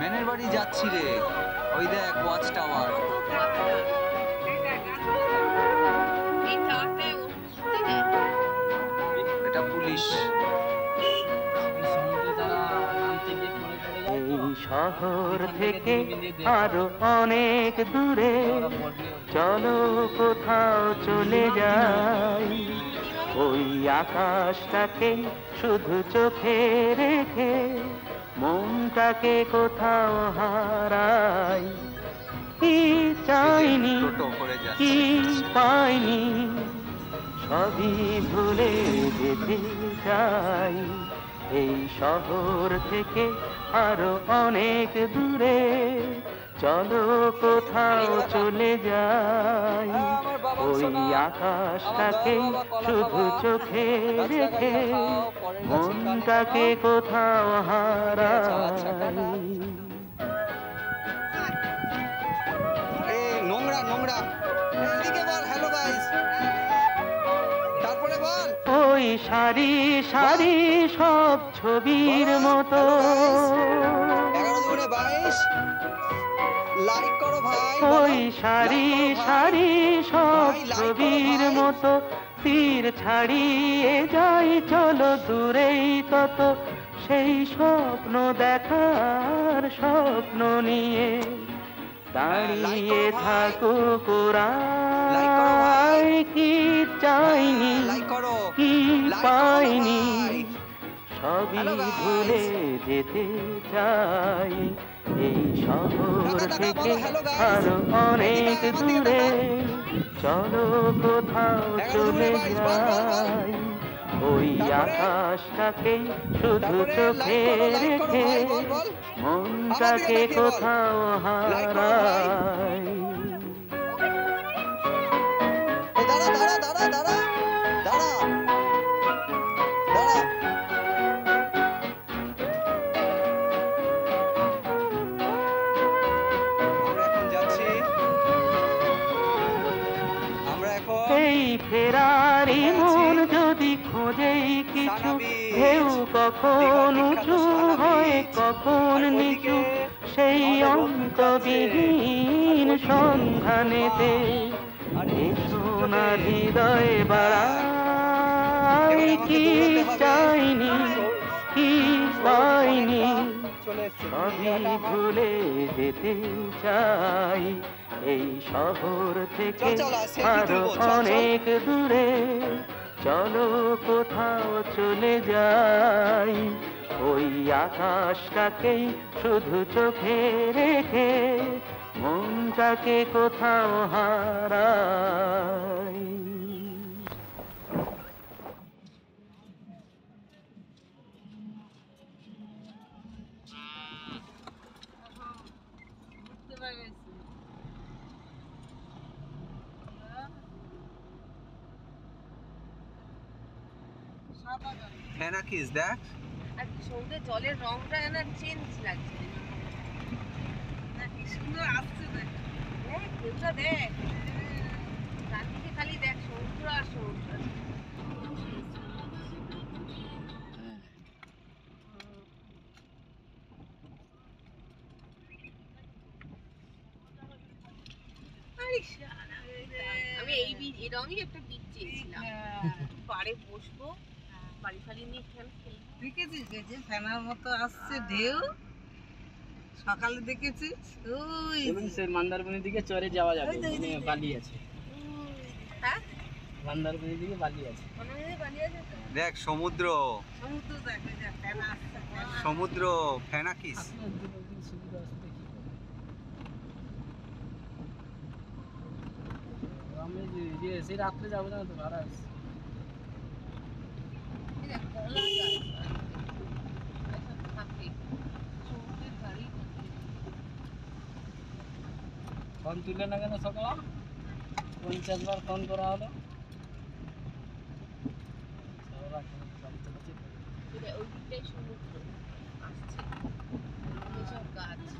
মেনের বাড়ি যাচ্ছি রে, ওই দেখ ওয়াচ টাওয়ার। এটা পুলিশ। এই শহর থেকে আরো অনেক দূরে চলো কোথাও চলে যাই, ওই আকাশটাকে শুধু চোখে রেখে মনটাকে কোথাও হারাই। কি চাইনি কি পাইনি সবই ভুলে যেতে চাই, এই শহর থেকে আরো অনেক দূরে চলো কোথাও চলে যাই, ওই আকাশটাকে শুধু চোখে রেখে মনটাকে কোথাও হারাই। নোংরা নোংরা, এদিকে বল হ্যালো গাইস, তারপরে বল। ওই সারি সারি সব ছবির মতো, 11/22 লাইক করো ভাই। ওই সারি সারি সব ছবির মতো তীর ছাড়িয়ে যাই চলো দূরেই তত, সেই স্বপ্ন দেখার স্বপ্ন নিয়ে দাঁড়িয়ে থাকুক ওরা। কি চাইনি কি পাইনি সবই ভুলে যেতে চাই, এই শহর থেকে আরো অনেক দূরে চলো কোথাও চলে যাই, ওই আকাশটাকে শুধু চোখে রেখে মনটাকে কোথাও হারাই। দাঁড়া দাঁড়া দাঁড়া দাঁড়া দাঁড়া দাঁড়া, এই ফেরারি মন যদি খোঁজেই কিছু, ঢেউ কখন উঁচু হয় কখন নিচু, সেই অন্তবিহীন সন্ধানেতে সোনার হৃদয় বাড়াই। কি চাইনি কি পাইনি সবই ভুলে যেতে চাই, এই শহর থেকে আরো অনেক দূরে চলো কোথাও চলে যাই, ওই আকাশটাকেই শুধু চোখে রেখে মনটাকে কোথাও হারাই। ফেনাকিস দেখ, আর সমুদ্রের জলের রংটা না চেঞ্জ লাগছে, না কি সুন্দর আসছে, দেখ ঢেউটা দেখ, চারদিকে খালি দেখ সমুদ্র আর সমুদ্র। আমি এই রঙই একটা বীজ চেয়েছিলাম, পাড়ে বসবো, বাড়ি ফাড়ি নিয়ে ফ্যান খেলবো। দেখেছিস যে ফ্যানের মতো আসছে ঢেউ, সকালে দেখেছিস ওই মন্দারমণির দিকে চরে যাওয়া যাবে, বালি আছে। হ্যাঁ মন্দারমণির দিকে বালি আছে, দেখ সমুদ্র সমুদ্র দেখ, ফ্যান আসছে, সমুদ্র ফেনাকিস। আমি যে সেই রাত্রে যাবো না তো, ভাড়া আছে। ফোন তুলে না কেন সকাল 50 বার ফোন করা হলো,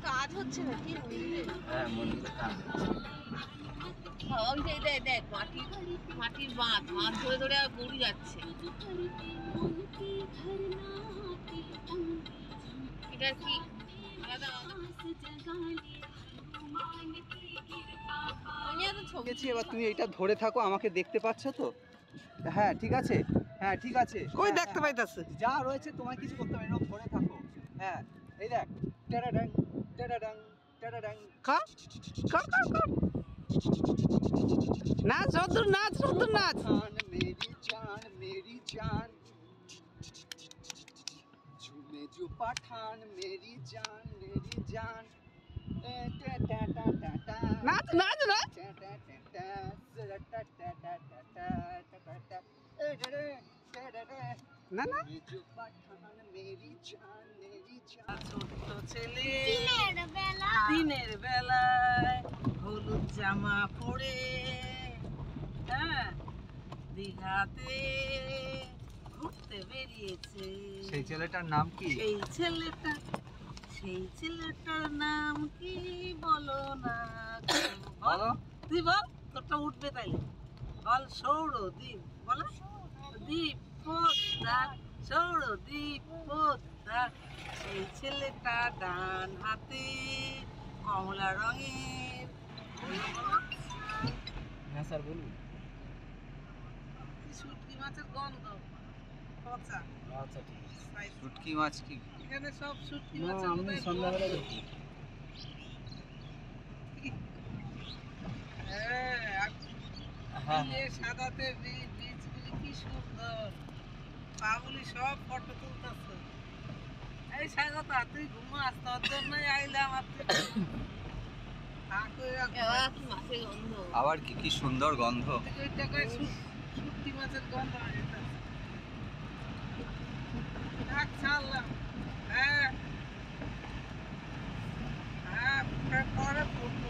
কাজ হচ্ছে নাকি? হ্যাঁ মন্দিরে কাজ হচ্ছে। দেখ মাটির বাঁধ ধরে ধরে গড়ি যাচ্ছে। এটা কি আলাদা আলাদা। আমি এত ছবি গেছি, এবার তুমি এইটা ধরে থাকো, আমাকে দেখতে পাচ্ছ তো? হ্যাঁ ঠিক আছে, হ্যাঁ ঠিক আছে। কই হ্যাঁ, দেখতে হ্যাঁ, পাইতাছে? যা রয়েছে তোমার কিছু করতে হবে না, এরকম ধরে থাকো। হ্যাঁ এই দেখ, টেডাডাং টেডাডাং টেডাডাং। কর কর কর কর। নাচ রদ্দুর নাচ, রদ্দুর নাচ। मेरी जान झूमे जो पठान मेरी जान নাচ নাচ নাচ। না না जो पठान मेरी जान ছোট্ট ছেলে দিনের বেলায় হলুদ জামা পরে, হ্যাঁ, দীঘাতে ঘুরতে বেরিয়েছে। সেই ছেলেটার নাম কি? সেই ছেলেটার নাম কি বলো না? বলো। তুই বল, তোরটা উঠবে তাইলে। বল সৌরদীপ, বলো দীপ পোদ্দার, সৌরদীপ পোদ্দার। সেই ছেলেটা ডান হাতে কমলা রঙের। বলো, বলো। হ্যাঁ স্যার বলুন। শুটকি মাছের গন্ধ পচা। আচ্ছা ঠিক আছে। শুটকি মাছ কি? এখানে সব শুটকি না মাছের আমি বোধহয় সন্ধ্যাবেলা গন্ধ। দেখি। হ্যাঁ, আর হ্যাঁ বিলে সাদাতে বীজগুলি কি সুন্দর, পাগুলি সব ফটো তুলতেছে। এই স্বাগতা, তুই ঘুমাস, তোর জন্যই আইলাম। আর তুই আবার কি কি সুন্দর গন্ধ। শুটকি মাছের গন্ধ ডাক ছাড়লাম। হ্যাঁ হ্যাঁ, পরে পড়বো।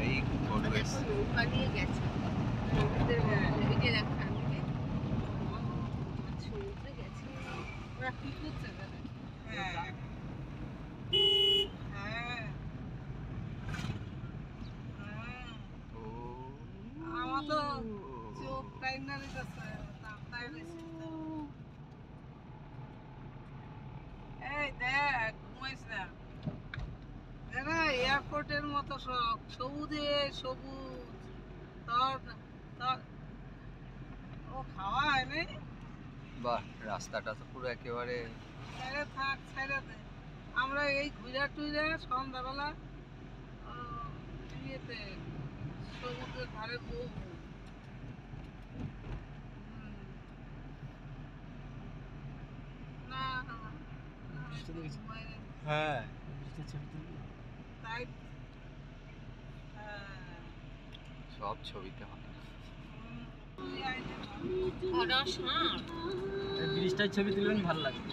এই ফটো এসে নৌকা নিয়ে গেছে সমুদ্রে গেছে। ওরা কি করছে? হ্যাঁ হ্যাঁ ও আমার তো চোখ টাইনা দিতেছে, তাই বেশি। এই দেখ, ঘুমাইস না। এয়ারপোর্টের মতো সব সবুজে সবুজ। তোর তোর ও খাওয়া হয় নাই? বাহ, রাস্তাটা তো পুরো একেবারে। ছেড়ে থাক, ছেড়ে দে। আমরা এই ঘুরা টুইরা সন্ধ্যাবেলা ইয়েতে সমুদ্রের ধারে বসবো। না বৃষ্টি দেখেছি। হ্যাঁ বৃষ্টির ছবি তুলবি? তাই হ্যাঁ। সব ছবিতে হয়। এই ব্রিজটার ছবি তুলবেন, ভালো লাগবে।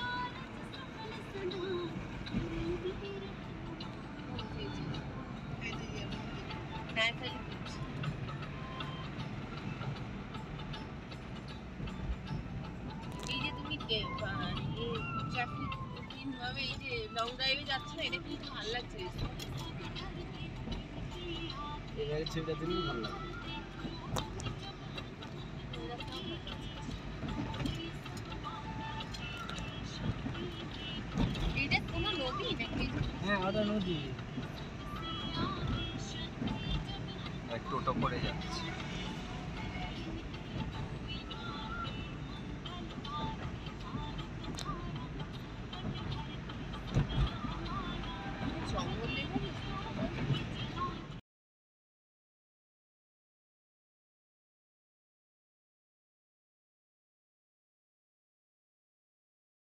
এই যে তুমি ট্রাফিক ভাবে এই যে লং ড্রাইভে যাচ্ছ না, এটা কিন্তু ভালো লাগছে। এবারে ছবিটা তুলবেন, ভালো লাগবে। এটা কোনো নদী নাকি? হ্যাঁ ওটা নদী। এক টোটো করে যাচ্ছে।